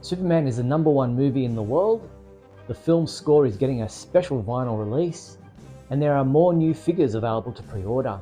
Superman is the #1 movie in the world, the film's score is getting a special vinyl release, and there are more new figures available to pre-order.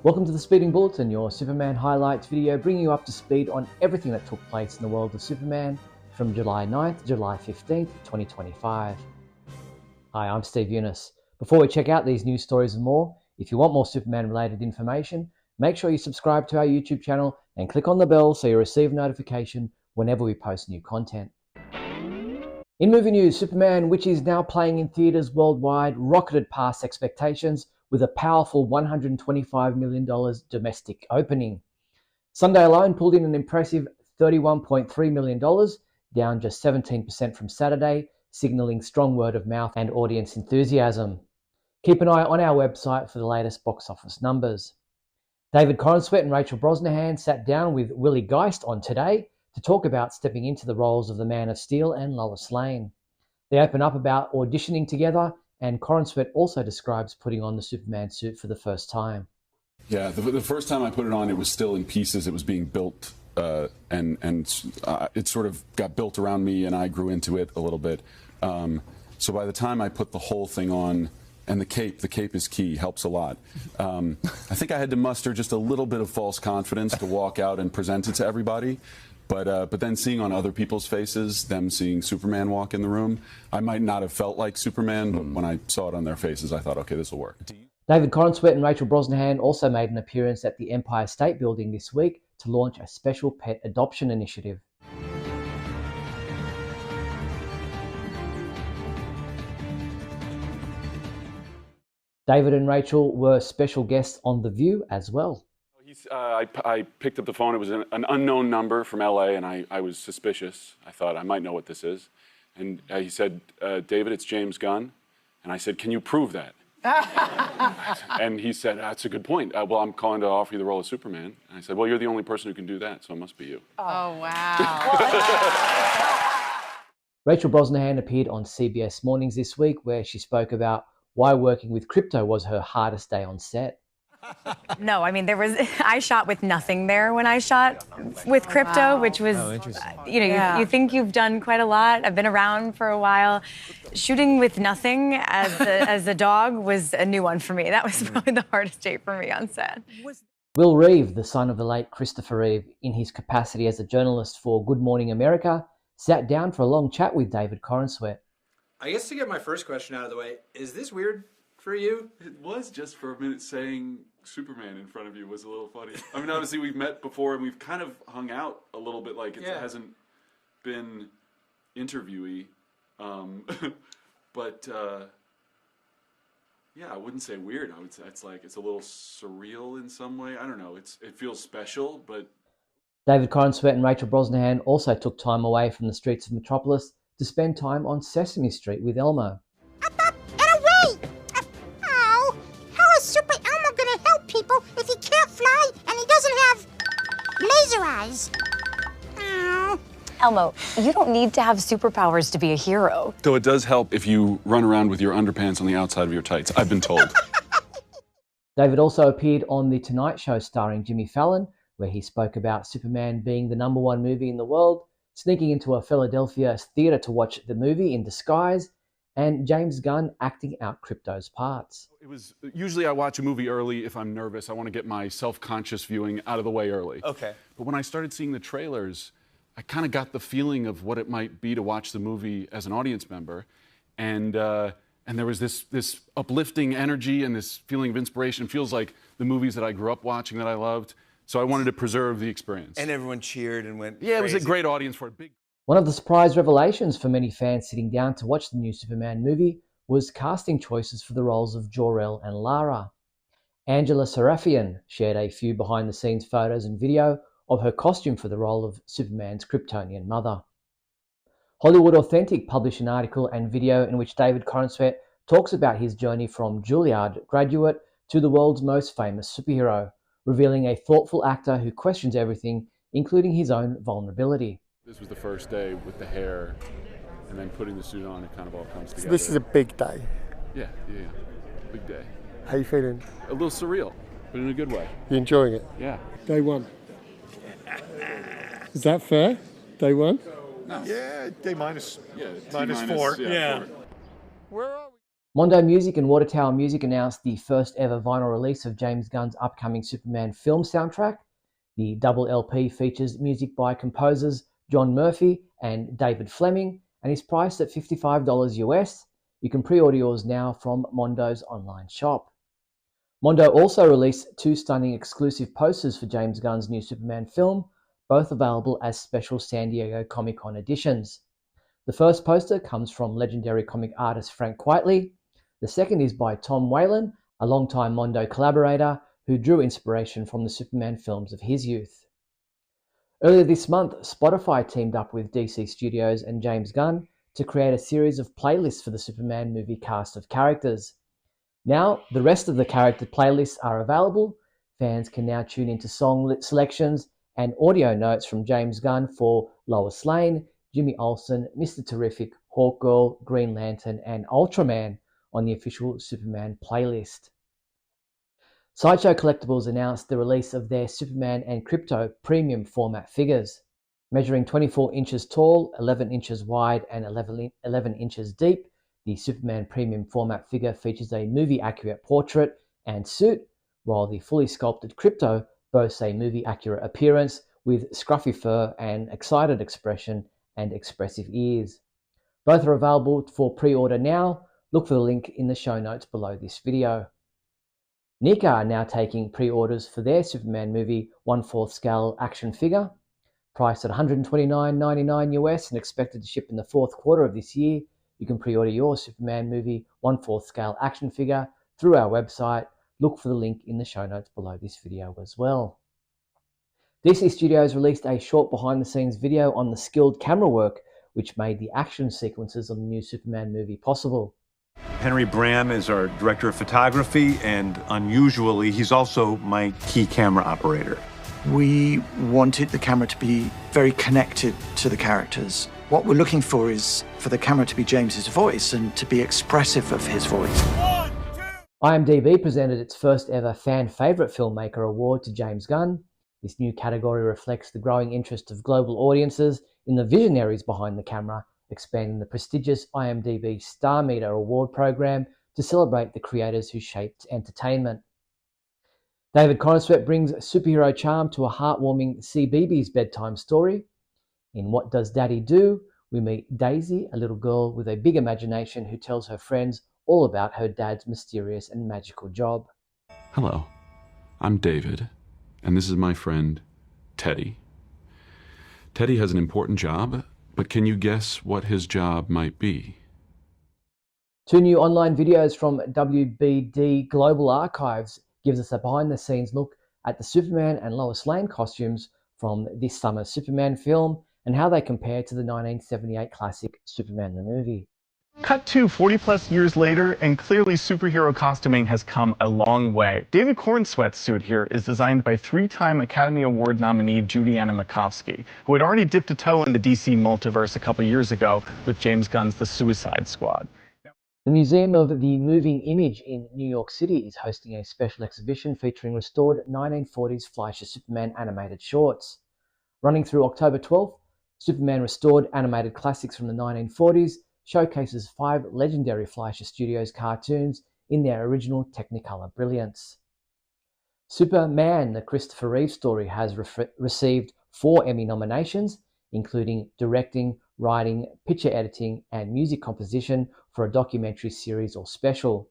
Welcome to the Speeding Bulletin, your Superman highlights video bringing you up to speed on everything that took place in the world of Superman from July 9th to July 15th, 2025. Hi, I'm Steve Younis. Before we check out these news stories and more, if you want more Superman related information, make sure you subscribe to our YouTube channel and click on the bell so you receive notification whenever we post new content. In movie news, Superman, which is now playing in theaters worldwide, rocketed past expectations with a powerful $125 million domestic opening. Sunday alone pulled in an impressive $31.3 million, down just 17% from Saturday, signaling strong word of mouth and audience enthusiasm. Keep an eye on our website for the latest box office numbers. David Corenswet and Rachel Brosnahan sat down with Willie Geist on Today to talk about stepping into the roles of the Man of Steel and Lois Lane. They open up about auditioning together, and Corenswet also describes putting on the Superman suit for the first time. Yeah, the first time I put it on, it was still in pieces. It was being built, and it sort of got built around me, and I grew into it a little bit. So by the time I put the whole thing on, and the cape is key, helps a lot. I think I had to muster just a little bit of false confidence to walk out and present it to everybody. But then seeing on other people's faces, them seeing Superman walk in the room, I might not have felt like Superman, but when I saw it on their faces, I thought, okay, this will work. David Corenswet and Rachel Brosnahan also made an appearance at the Empire State Building this week to launch a special pet adoption initiative. David and Rachel were special guests on The View as well. I picked up the phone. It was an unknown number from LA, and I was suspicious. I thought I might know what this is. And he said, David, it's James Gunn. And I said, can you prove that? And he said, that's a good point. Well, I'm calling to offer you the role of Superman. And I said, well, you're the only person who can do that, so it must be you. Oh, wow. Rachel Brosnahan appeared on CBS Mornings this week, where she spoke about why working with crypto was her hardest day on set. No, I mean, I shot with nothing there when I shot with crypto, which was, you think you've done quite a lot. I've been around for a while. Shooting with nothing as a dog was a new one for me. That was probably the hardest day for me on set. Will Reeve, the son of the late Christopher Reeve, in his capacity as a journalist for Good Morning America, sat down for a long chat with David Corenswet. I guess to get my first question out of the way, is this weird for you? It was just for a minute. Saying Superman in front of you was a little funny. I mean, obviously we've met before and we've kind of hung out a little bit. Like it hasn't been interviewee, but yeah, I wouldn't say weird. I would say it's a little surreal in some way. I don't know. It feels special, but. David Corenswet and Rachel Brosnahan also took time away from the streets of Metropolis to spend time on Sesame Street with Elmo. Up, and away! Oh, how is Super Elmo gonna help people if he can't fly and he doesn't have laser eyes? Oh. Elmo, you don't need to have superpowers to be a hero. Though it does help if you run around with your underpants on the outside of your tights, I've been told. David also appeared on The Tonight Show starring Jimmy Fallon, where he spoke about Superman being the #1 movie in the world, sneaking into a Philadelphia theater to watch the movie in disguise, and James Gunn acting out Crypto's parts. It was usually I watch a movie early if I'm nervous. I want to get my self-conscious viewing out of the way early. Okay. But when I started seeing the trailers, I kind of got the feeling of what it might be to watch the movie as an audience member, and there was this uplifting energy and this feeling of inspiration. It feels like the movies that I grew up watching that I loved. So I wanted to preserve the experience. And everyone cheered and went Yeah, crazy. It was a great audience for it. One of the surprise revelations for many fans sitting down to watch the new Superman movie was casting choices for the roles of Jor-El and Lara. Angela Sarafian shared a few behind-the-scenes photos and video of her costume for the role of Superman's Kryptonian mother. Hollywood Authentic published an article and video in which David Corenswet talks about his journey from Juilliard graduate to the world's most famous superhero, revealing a thoughtful actor who questions everything, including his own vulnerability. This was the first day with the hair, and then putting the suit on, it kind of all comes together. So this is a big day. Yeah. Big day. How you feeling? A little surreal, but in a good way. You enjoying it? Yeah. Day one. Is that fair? Day one? No. Yeah, A minus. Yeah, minus 4. Yeah. 4. Where are we? Mondo Music and Water Tower Music announced the first ever vinyl release of James Gunn's upcoming Superman film soundtrack. The double LP features music by composers John Murphy and David Fleming and is priced at $55 US. You can pre-order yours now from Mondo's online shop. Mondo also released 2 stunning exclusive posters for James Gunn's new Superman film, both available as special San Diego Comic-Con editions. The first poster comes from legendary comic artist Frank Quitely. The second is by Tom Whalen, a longtime Mondo collaborator who drew inspiration from the Superman films of his youth. Earlier this month, Spotify teamed up with DC Studios and James Gunn to create a series of playlists for the Superman movie cast of characters. Now, the rest of the character playlists are available. Fans can now tune into song selections and audio notes from James Gunn for Lois Lane, Jimmy Olsen, Mr. Terrific, Hawkgirl, Green Lantern, and Ultraman on the official Superman playlist. Sideshow Collectibles announced the release of their Superman and Krypto premium format figures. Measuring 24 inches tall, 11 inches wide, and 11 inches deep, the Superman premium format figure features a movie-accurate portrait and suit, while the fully sculpted Krypto boasts a movie-accurate appearance with scruffy fur and excited expression and expressive ears. Both are available for pre-order now. Look for the link in the show notes below this video. Nika are now taking pre-orders for their Superman movie 1/4 scale action figure. Priced at $129.99 US and expected to ship in the fourth quarter of this year, you can pre-order your Superman movie 1/4 scale action figure through our website. Look for the link in the show notes below this video as well. DC Studios released a short behind-the-scenes video on the skilled camera work which made the action sequences on the new Superman movie possible. Henry Bram is our director of photography, and unusually, he's also my key camera operator. We wanted the camera to be very connected to the characters. What we're looking for is for the camera to be James's voice and to be expressive of his voice. IMDb presented its first ever Fan Favourite Filmmaker Award to James Gunn. This new category reflects the growing interest of global audiences in the visionaries behind the camera, expanding the prestigious IMDb Star Meter Award program to celebrate the creators who shaped entertainment. David Corenswet brings superhero charm to a heartwarming CBeebies bedtime story. In What Does Daddy Do?, we meet Daisy, a little girl with a big imagination who tells her friends all about her dad's mysterious and magical job. Hello, I'm David, and this is my friend, Teddy. Teddy has an important job, but can you guess what his job might be? 2 new online videos from WBD Global Archives gives us a behind-the-scenes look at the Superman and Lois Lane costumes from this summer's Superman film and how they compare to the 1978 classic Superman the movie. Cut to 40 plus years later, and clearly superhero costuming has come a long way. David Corenswet's suit here is designed by 3-time Academy Award nominee Judianna Makovsky, who had already dipped a toe in the DC multiverse a couple years ago with James Gunn's The Suicide Squad. The Museum of the Moving Image in New York City is hosting a special exhibition featuring restored 1940s Fleischer Superman animated shorts. Running through October 12th, Superman Restored Animated Classics from the 1940s showcases 5 legendary Fleischer Studios cartoons in their original Technicolor brilliance. Superman, the Christopher Reeve story, has received 4 Emmy nominations, including directing, writing, picture editing, and music composition for a documentary series or special.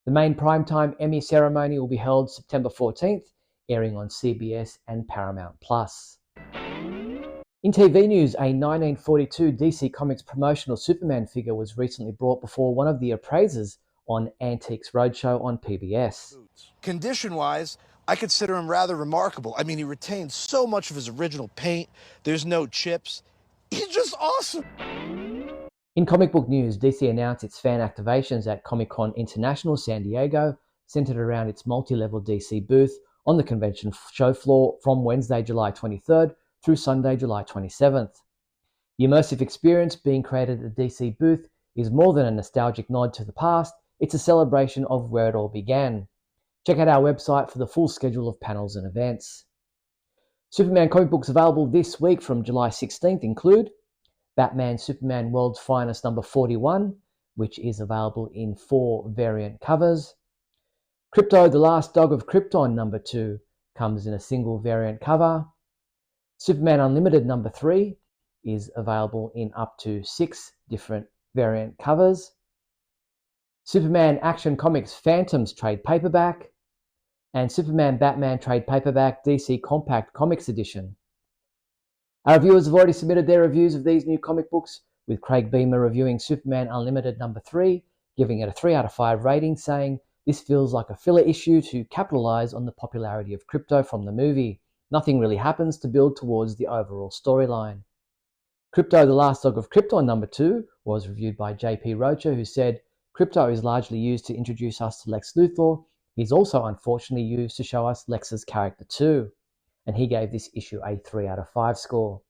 The main primetime Emmy ceremony will be held September 14th, airing on CBS and Paramount+. In TV news, a 1942 DC Comics promotional Superman figure was recently brought before one of the appraisers on Antiques Roadshow on PBS. Condition-wise, I consider him rather remarkable. I mean, he retains so much of his original paint. There's no chips. He's just awesome. In comic book news, DC announced its fan activations at Comic-Con International San Diego, centered around its multi-level DC booth on the convention show floor from Wednesday, July 23rd through Sunday, July 27th. The immersive experience being created at the DC booth is more than a nostalgic nod to the past, it's a celebration of where it all began. Check out our website for the full schedule of panels and events. Superman comic books available this week from July 16th include Batman Superman World's Finest number 41, which is available in 4 variant covers. Crypto, The Last Dog of Krypton number 2 comes in a single variant cover. Superman Unlimited number 3 is available in up to 6 different variant covers. Superman Action Comics Phantoms trade paperback, and Superman Batman trade paperback DC Compact Comics Edition. Our reviewers have already submitted their reviews of these new comic books, with Craig Beamer reviewing Superman Unlimited number 3, giving it a 3 out of 5 rating, saying, "This feels like a filler issue to capitalize on the popularity of Crypto from the movie. Nothing really happens to build towards the overall storyline." Crypto, The Last Dog of Krypton number 2 was reviewed by JP Rocha, who said, "Crypto is largely used to introduce us to Lex Luthor. He's also unfortunately used to show us Lex's character too." And he gave this issue a 3 out of 5 score.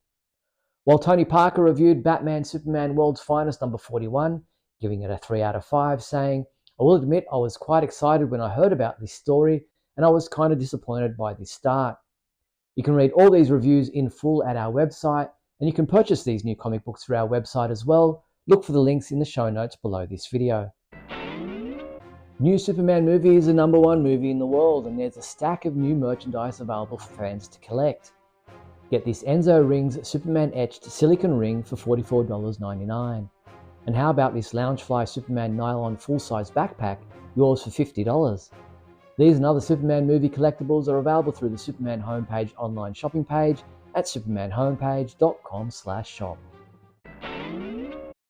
While Tony Parker reviewed Batman Superman World's Finest number 41, giving it a 3 out of 5, saying, "I will admit I was quite excited when I heard about this story, and I was kind of disappointed by this start." You can read all these reviews in full at our website, and you can purchase these new comic books through our website as well. Look for the links in the show notes below this video. New Superman movie is the number 1 movie in the world, and there's a stack of new merchandise available for fans to collect. Get this Enzo Rings Superman etched silicone ring for $44.99. And how about this Loungefly Superman nylon full-size backpack, yours for $50. These and other Superman movie collectibles are available through the Superman homepage online shopping page at supermanhomepage.com/shop.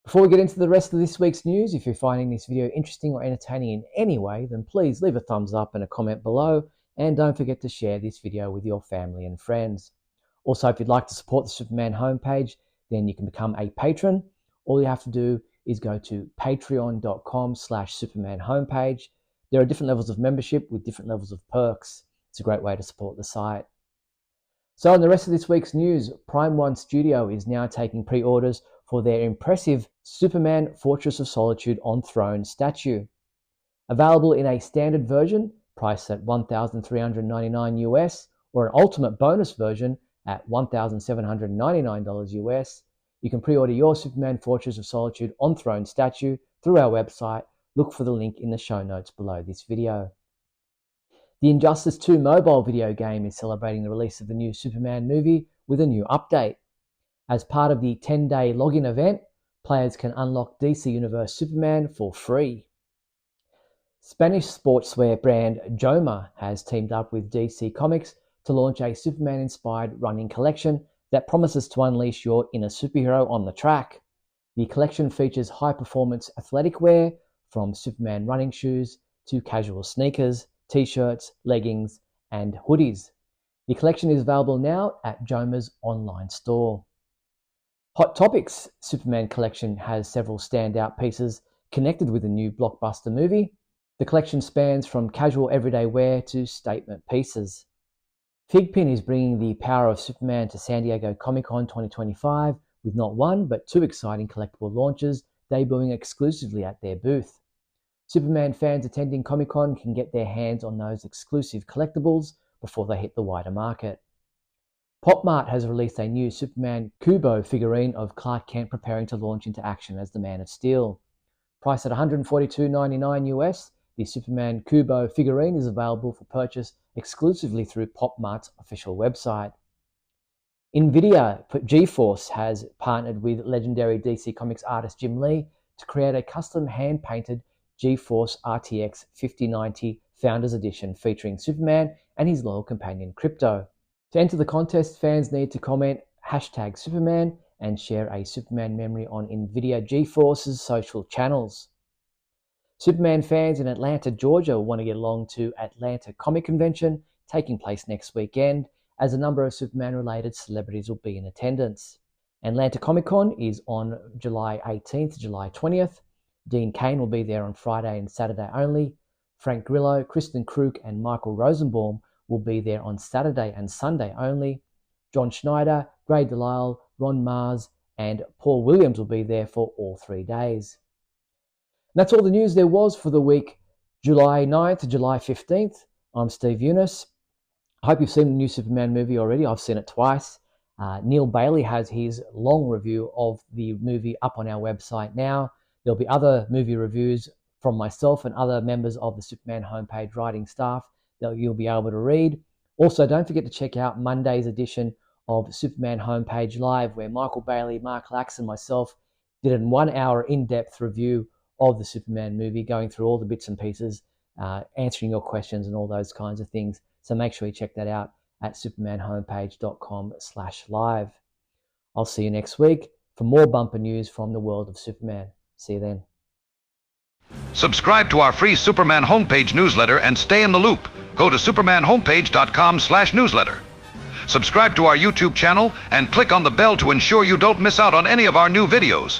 Before we get into the rest of this week's news, if you're finding this video interesting or entertaining in any way, then please leave a thumbs up and a comment below, and don't forget to share this video with your family and friends. Also, if you'd like to support the Superman homepage, then you can become a patron. All you have to do is go to patreon.com/Superman homepage. There are different levels of membership with different levels of perks. It's a great way to support the site. So in the rest of this week's news, Prime One Studio is now taking pre-orders for their impressive Superman Fortress of Solitude on Throne statue. Available in a standard version, priced at $1,399 US, or an ultimate bonus version at $1,799 US, you can pre-order your Superman Fortress of Solitude on Throne statue through our website. Look for the link in the show notes below this video. The Injustice 2 mobile video game is celebrating the release of the new Superman movie with a new update. As part of the 10-day login event, players can unlock DC Universe Superman for free. Spanish sportswear brand Joma has teamed up with DC Comics to launch a Superman-inspired running collection that promises to unleash your inner superhero on the track. The collection features high-performance athletic wear, from Superman running shoes to casual sneakers, t-shirts, leggings, and hoodies. The collection is available now at Joma's online store. Hot Topics Superman collection has several standout pieces connected with the new blockbuster movie. The collection spans from casual everyday wear to statement pieces. Figpin is bringing the power of Superman to San Diego Comic-Con 2025 with not one but 2 exciting collectible launches debuting exclusively at their booth. Superman fans attending Comic-Con can get their hands on those exclusive collectibles before they hit the wider market. Pop Mart has released a new Superman Kubo figurine of Clark Kent preparing to launch into action as the Man of Steel. Priced at $142.99 US, the Superman Kubo figurine is available for purchase exclusively through Pop Mart's official website. NVIDIA GeForce has partnered with legendary DC Comics artist Jim Lee to create a custom hand-painted GeForce RTX 5090 Founders Edition featuring Superman and his loyal companion Crypto. To enter the contest, fans need to comment #Superman and share a Superman memory on NVIDIA GeForce's social channels. Superman fans in Atlanta, Georgia will want to get along to Atlanta Comic Convention taking place next weekend, as a number of Superman-related celebrities will be in attendance. Atlanta Comic-Con is on July 18th to July 20th. Dean Cain will be there on Friday and Saturday only. Frank Grillo, Kristen Krug, and Michael Rosenbaum will be there on Saturday and Sunday only. John Schneider, Ray Delisle, Ron Mars, and Paul Williams will be there for all 3 days. And that's all the news there was for the week July 9th to July 15th. I'm Steve Younis. I hope you've seen the new Superman movie already. I've seen it twice. Neil Bailey has his long review of the movie up on our website now. There'll be other movie reviews from myself and other members of the Superman homepage writing staff that you'll be able to read. Also, don't forget to check out Monday's edition of Superman Homepage Live, where Michael Bailey, Mark Lax, and myself did a 1 hour in-depth review of the Superman movie, going through all the bits and pieces, answering your questions and all those kinds of things. So make sure you check that out at supermanhomepage.com/live. I'll see you next week for more bumper news from the world of Superman. See you then. Subscribe to our free Superman homepage newsletter and stay in the loop. Go to supermanhomepage.com/newsletter. Subscribe to our YouTube channel and click on the bell to ensure you don't miss out on any of our new videos.